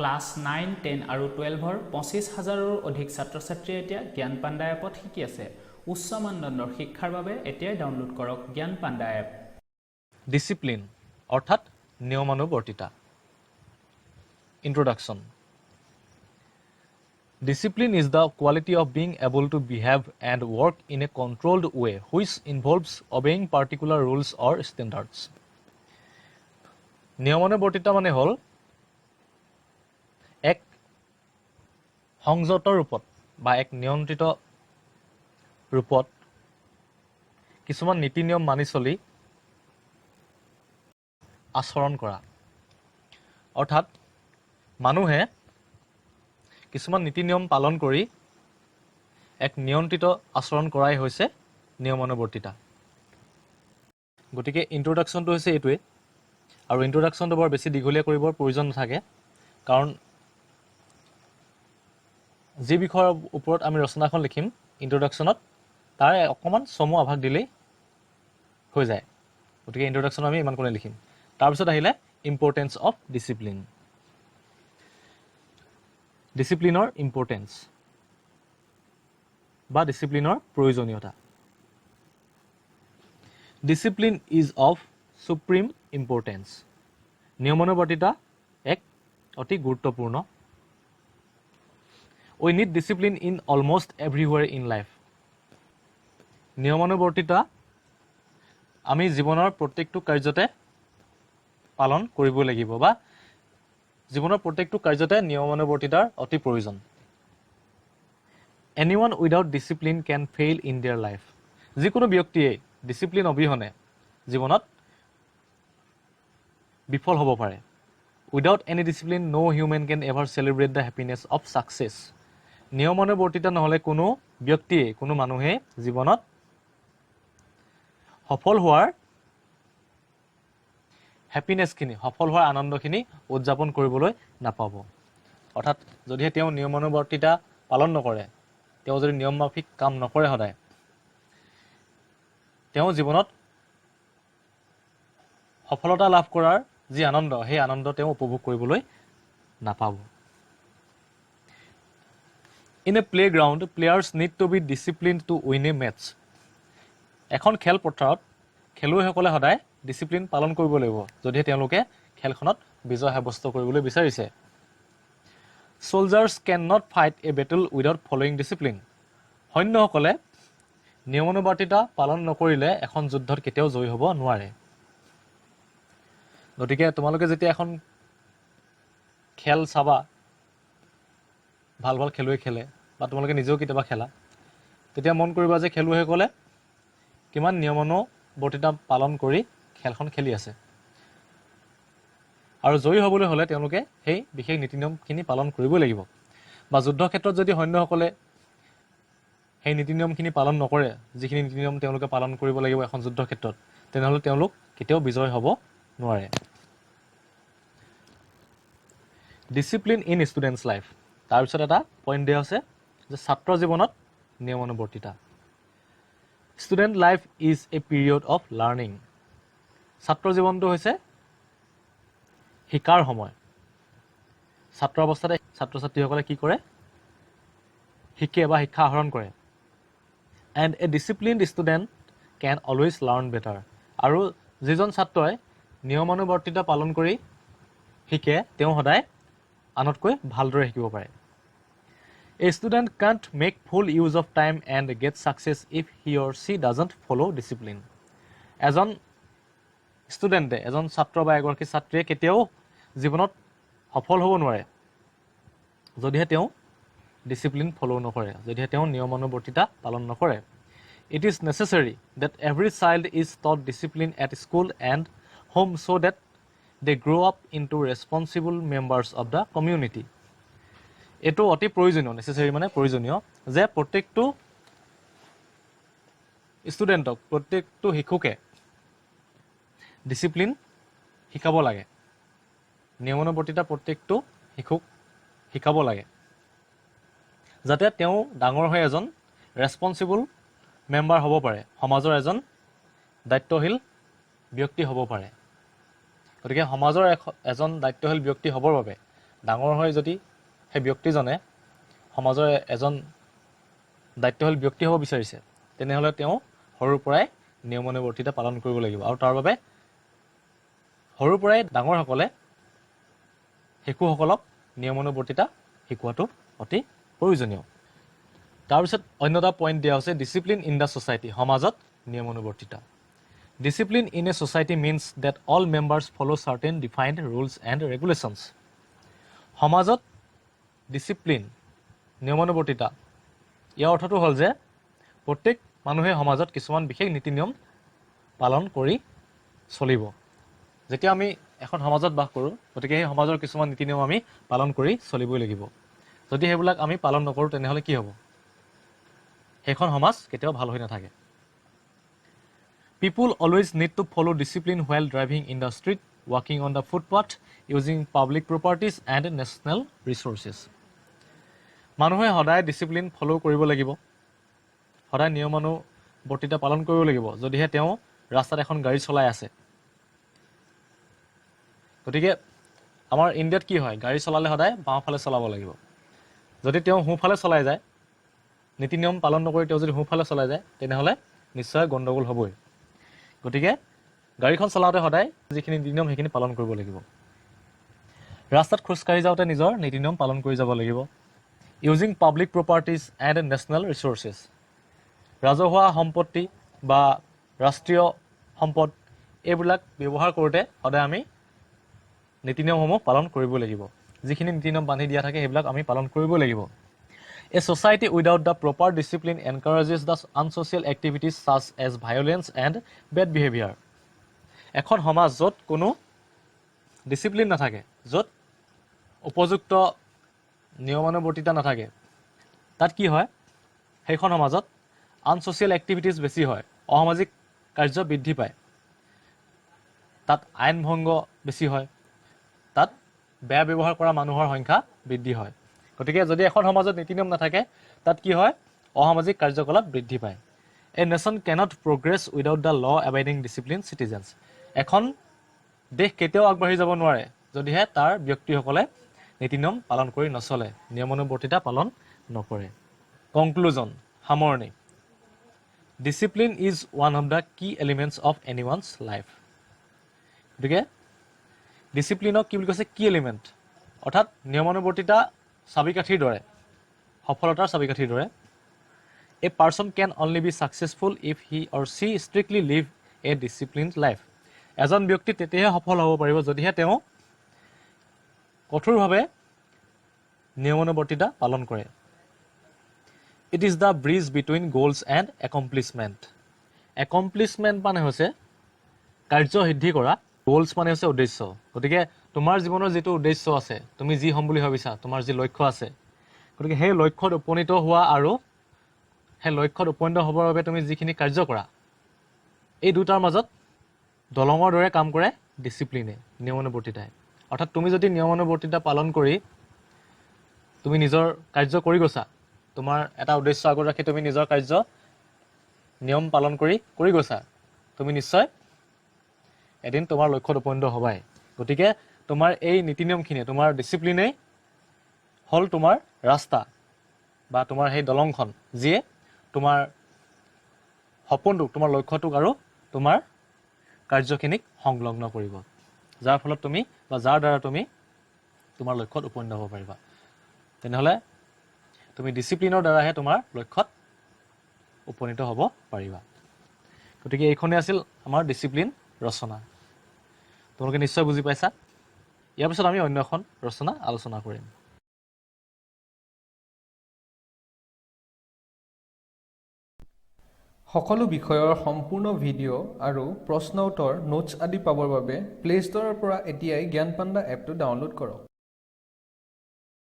Class 9, 10 আৰু 12ৰ 25,000ৰো অধিক ছাত্ৰ ছাত্ৰীয়ে এতিয়া জ্ঞান পাণ্ডা এপত শিকি আছে। উচ্চ মানদণ্ডৰ শিক্ষাৰ বাবে এতিয়াই ডাউনলোড কৰক জ্ঞান পাণ্ডা এপ। ডিসিপ্লিন অর্থাৎ নিয়মানুবর্তিতা। Introduction. Discipline is the quality of being able to behave and work in a controlled way which involves obeying particular rules or standards. নিয়মানুবর্তিতা মানে হল এক সংযত ৰূপত বা এক নিয়ন্ত্ৰিত ৰূপত কিছুমান নীতি নিয়ম মানি চলি আচৰণ কৰা। অৰ্থাৎ মানুহে কিছুমান নীতি নিয়ম পালন কৰি এক নিয়ন্ত্ৰিত আচৰণ কৰাই হৈছে নিয়মানুবৰ্তিতা। গতিকে ইন্ট্ৰোডাকশনটো হৈছে এইটোৱে, আৰু ইন্ট্ৰোডাকশনটো বৰ বেছি দীঘলীয়া কৰিবৰ প্ৰয়োজন নাথাকে, কাৰণ যি বিষয়ৰ ওপৰত আমি ৰচনাখন লিখিম ইন্ট্ৰোডাকশনত তাৰ অকণমান চমু আভাস দিলেই হৈ যায়। গতিকে ইন্ট্ৰোডাকশন আমি ইমান কোনে লিখিম। তাৰপিছত আহিলে ইম্পৰ্টেন্স অফ ডিসিপ্লিন। ডিসিপ্লিনৰ ইম্পৰ্টেন্স বা ডিসিপ্লিনৰ প্ৰয়োজনীয়তা। Discipline is of supreme importance. নিয়মানুবৰ্তিতা এক অতি গুৰুত্বপূৰ্ণ। We need discipline in almost everywhere in life. নিয়মানুবৰ্তিতা আমি জীৱনৰ প্ৰত্যেকটো কাৰ্যতে পালন কৰিব লাগিব বা জীৱনৰ প্ৰত্যেকটো কাৰ্যতে নিয়মানুবৰ্তিতাৰ অতি প্ৰয়োজন। Anyone without discipline can fail in their life. যিকোনো ব্যক্তিয়ে ডিসিপ্লিন অবিহনে জীৱনত বিফল হ'ব পাৰে। Without any discipline, no human can ever celebrate the happiness of success. নিয়মানুবৰ্তিতা নহ'লে কোনো ব্যক্তিয়ে কোনো মানুহে জীৱনত সফল হোৱাৰ হ্যাপিনেছখিনি সফল হোৱাৰ আনন্দখিনি উদযাপন কৰিবলৈ নাপাব। অৰ্থাৎ যদিহে তেওঁ নিয়মানুবৰ্তিতা পালন নকৰে, তেওঁ যদি নিয়ম মাফিক কাম নকৰে সদায়, তেওঁ জীৱনত সফলতা লাভ কৰাৰ যি আনন্দ সেই আনন্দ তেওঁ উপভোগ কৰিবলৈ নাপাব। In a playground, players need to be disciplined to win a match. এখন খেলপথাৰত খেলুৱৈসকলে সদায় ডিসিপ্লিন পালন কৰিব লাগিব যদিহে তেওঁলোকে খেলখনত বিজয় সাব্যস্ত কৰিবলৈ বিচাৰিছে। Soldiers cannot fight a battle without following discipline. সৈন্যসকলে নিয়মানুবৰ্তিতা পালন নকৰিলে এখন যুদ্ধত কেতিয়াও জয়ী হ'ব নোৱাৰে। গতিকে তোমালোকে যেতিয়া এখন খেল চাবা, ভাল ভাল খেলুৱৈ খেলে বা তোমালোকে নিজেও কেতিয়াবা খেলা, তেতিয়া মন কৰিবা যে খেলুৱৈসকলে কিমান নিয়মানুবৰ্তিতা পালন কৰি খেলখন খেলি আছে, আৰু জয়ী হ'বলৈ হ'লে তেওঁলোকে সেই বিশেষ নীতি নিয়মখিনি পালন কৰিবই লাগিব। বা যুদ্ধ ক্ষেত্ৰত যদি সৈন্যসকলে সেই নীতি নিয়মখিনি পালন নকৰে, যিখিনি নীতি নিয়ম তেওঁলোকে পালন কৰিব লাগিব এখন যুদ্ধ ক্ষেত্ৰত, তেনেহ'লে তেওঁলোক কেতিয়াও বিজয় হ'ব নোৱাৰে। Discipline in students life. তাৰপিছত এটা পইণ্ট দিয়া আছে যে ছাত্ৰ জীৱনত নিয়মানুবৰ্তিতা। Student life is a period of learning. ছাত্ৰ জীৱনটো হৈছে শিকাৰ সময়। ছাত্ৰ অৱস্থাতে ছাত্ৰ ছাত্ৰীসকলে কি কৰে? শিকে বা শিক্ষা আহৰণ কৰে। And a disciplined student can always learn better. আৰু যিজন ছাত্ৰই নিয়মানুবৰ্তিতা পালন কৰি শিকে, তেওঁ সদায় আনতকৈ ভালদৰে শিকিব পাৰে। A student can't make full use of time and get success if he or she doesn't follow discipline. এজন ষ্টুডেণ্টে, এজন ছাত্ৰ বা এগৰাকী ছাত্ৰীয়ে কেতিয়াও জীৱনত সফল হ'ব নোৱাৰে যদিহে তেওঁ ডিসিপ্লিন ফলো নকৰে, যদিহে তেওঁ নিয়মানুবৰ্তিতা পালন নকৰে। It is necessary that every child is taught discipline at school and home so that they grow up into responsible members of the community. এইটো অতি প্ৰয়োজনীয়, নেচেচাৰী মানে প্ৰয়োজনীয়, যে প্ৰত্যেকটো ষ্টুডেণ্টক, প্ৰত্যেকটো শিশুকে ডিসিপ্লিন শিকাব লাগে। নিয়মানুবৰ্তিতা প্ৰত্যেকটো শিশুক শিকাব লাগে, যাতে তেওঁ ডাঙৰ হৈ এজন ৰেছপন্সিবল মেম্বাৰ হ'ব পাৰে, সমাজৰ এজন দায়িত্বশীল ব্যক্তি হ'ব পাৰে। গতিকে সমাজৰ এজন দায়িত্বশীল ব্যক্তি হ'বৰ বাবে ডাঙৰ হৈ যদি সেই ব্যক্তিজনে সমাজৰ এজন দায়িত্বশীল ব্যক্তি হ'ব বিচাৰিছে তেনেহ'লে তেওঁ সৰুৰ পৰাই নিয়মানুৱৰ্তিতা পালন কৰিব লাগিব আৰু তাৰ বাবে সৰুৰ পৰাই ডাঙৰসকলে শিশুসকলক নিয়মানুৱৰ্তিতা শিকোৱাটো অতি প্ৰয়োজনীয়। তাৰপিছত অন্য এটা পইণ্ট দিয়া হৈছে ডিচিপ্লিন ইন দ্য ছ'চাইটি, সমাজত নিয়মানুৱৰ্তিতা। Discipline in a society means that all members follow certain defined rules and regulations. সমাজত ডিচিপ্লিন নিয়মানুৱৰ্তিতা ইয়াৰ অৰ্থটো হ'ল যে প্ৰত্যেক মানুহে সমাজত কিছুমান বিশেষ নীতি নিয়ম পালন কৰি চলিব। যেতিয়া আমি এখন সমাজত বাস কৰোঁ গতিকে সেই সমাজৰ কিছুমান নীতি নিয়ম আমি পালন কৰি চলিবই লাগিব। যদি সেইবিলাক আমি পালন নকৰোঁ তেনেহ'লে কি হ'ব? সেইখন সমাজ কেতিয়াও ভাল হৈ নাথাকে। People always need to follow discipline while driving in the street, walking on the footpath, using public properties and national resources. মানুহে সদায় ডিচিপ্লিন ফ'ল' কৰিব লাগিব, সদায় নিয়মানুৱৰ্তিতা পালন কৰিব লাগিব যদিহে তেওঁ ৰাস্তাত এখন গাড়ী চলাই আছে। গতিকে আমাৰ ইণ্ডিয়াত কি হয়? গাড়ী চলালে সদায় বাওঁফালে চলাব লাগিব। যদি তেওঁ সোঁফালে চলাই যায়, নীতি নিয়ম পালন নকৰি তেওঁ যদি সোঁফালে চলাই যায় তেনেহ'লে নিশ্চয় গণ্ডগোল হ'বই। গতিকে গাড়ীখন চলাওঁতে সদায় যিখিনি নীতি নিয়ম সেইখিনি পালন কৰিব লাগিব। ৰাস্তাত খোজকাঢ়ি যাওঁতে নিজৰ নীতি নিয়ম পালন কৰি যাব লাগিব। Using public properties and national resources, ৰাজহুৱা সম্পত্তি বা ৰাষ্ট্ৰীয় সম্পদ এইবিলাক ব্যৱহাৰ কৰোঁতে সদায় আমি নীতি নিয়মসমূহ পালন কৰিব লাগিব। যিখিনি নীতি নিয়ম বান্ধি দিয়া থাকে সেইবিলাক আমি পালন কৰিব লাগিব। A society without the proper discipline encourages the unsocial activities such as violence and bad behavior. এখন সমাজ য'ত কোনো ডিচিপ্লিন নাথাকে, য'ত উপযুক্ত নিয়মানুৱৰ্তিতা নাথাকে, তাত কি হয়? সেইখন সমাজত আনছ'চিয়েল এক্টিভিটিজ বেছি হয়, অসামাজিক কাৰ্য বৃদ্ধি পায়, তাত আইন ভংগ বেছি হয়, তাত বেয়া ব্যৱহাৰ কৰা মানুহৰ সংখ্যা বৃদ্ধি হয়। গতিকে যদি এখন সমাজত নীতি নিয়ম নাথাকে তাত কি হয়? অসামাজিক কাৰ্যকলাপ বৃদ্ধি পায়। A nation cannot progress without the law abiding disciplined citizens. এখন দেশ কেতিয়াও আগবাঢ়ি যাব নোৱাৰে যদিহে তাৰ ব্যক্তিসকলে নীতি নিয়ম পালন কৰি নচলে, নিয়মানুৱৰ্তিতা পালন নকৰে। কনক্লুজন, সামৰণি। Discipline is one of the key elements of anyone's life. গতিকে ডিচিপ্লিনক কি বুলি কৈছে? কি এলিমেণ্ট, অৰ্থাৎ নিয়মানুৱৰ্তিতা চাবিকাঠিৰ দৰে, সফলতাৰ চাবিকাঠিৰ দৰে। A person can only be successful if he or she strictly live a disciplined life. এজন ব্যক্তি তেতিয়াহে সফল হ'ব পাৰিব যদিহে তেওঁ কঠোৰভাৱে নিয়মানুৱৰ্তিতা পালন কৰে। It is the bridge between goals and accomplishment. Accomplishment মানে হৈছে কাৰ্যসিদ্ধি কৰা, গোলছ মানে হৈছে উদ্দেশ্য। গতিকে তোমাৰ জীৱনৰ যিটো উদ্দেশ্য আছে, তুমি যি হ'ম বুলি ভাবিছা, তোমাৰ যি লক্ষ্য আছে, গতিকে সেই লক্ষ্যত উপনীত হোৱা আৰু সেই লক্ষ্যত উপনীত হ'বৰ বাবে তুমি যিখিনি কাৰ্য কৰা, এই দুটাৰ মাজত দলঙৰ দৰে কাম কৰে ডিচিপ্লিনে, নিয়মানুৱৰ্তিতাই। অৰ্থাৎ তুমি যদি নিয়মানুৱৰ্তিতা পালন কৰি তুমি নিজৰ কাৰ্য কৰি গৈছা, তোমাৰ এটা উদ্দেশ্য আগত ৰাখি তুমি নিজৰ কাৰ্য নিয়ম পালন কৰি গৈছা, তুমি নিশ্চয় এদিন তোমাৰ লক্ষ্যত উপনীত হ'বাই। গতিকে তোমাৰ এই নীতি নিয়মখিনিয়ে, তোমাৰ ডিচিপ্লিনেই হ'ল তোমাৰ ৰাস্তা বা তোমাৰ সেই দলংখন, যিয়ে তোমাৰ সপোনটোক, তোমাৰ লক্ষ্যটোক আৰু তোমাৰ কাৰ্যখিনিক সংলগ্ন কৰিব, যাৰ ফলত তুমি বা যাৰ দ্বাৰা তুমি তোমাৰ লক্ষ্যত উপনীত হ'ব পাৰিবা। তেনেহ'লে তুমি ডিচিপ্লিনৰ দ্বাৰাহে তোমাৰ লক্ষ্যত উপনীত হ'ব পাৰিবা। গতিকে এইখনেই আছিল আমাৰ ডিচিপ্লিন ৰচনা। তোমালোকে নিশ্চয় বুজি পাইছা। ইয়াৰ পিছত আমি অন্য এখন ৰচনা আলোচনা কৰিম। সকলো বিষয়ৰ সম্পূৰ্ণ ভিডিঅ' আৰু প্ৰশ্ন উত্তৰ নোটছ আদি পাবৰ বাবে প্লে ষ্ট'ৰৰ পৰা এতিয়াই জ্ঞান পাণ্ডা এপটো ডাউনলোড কৰক।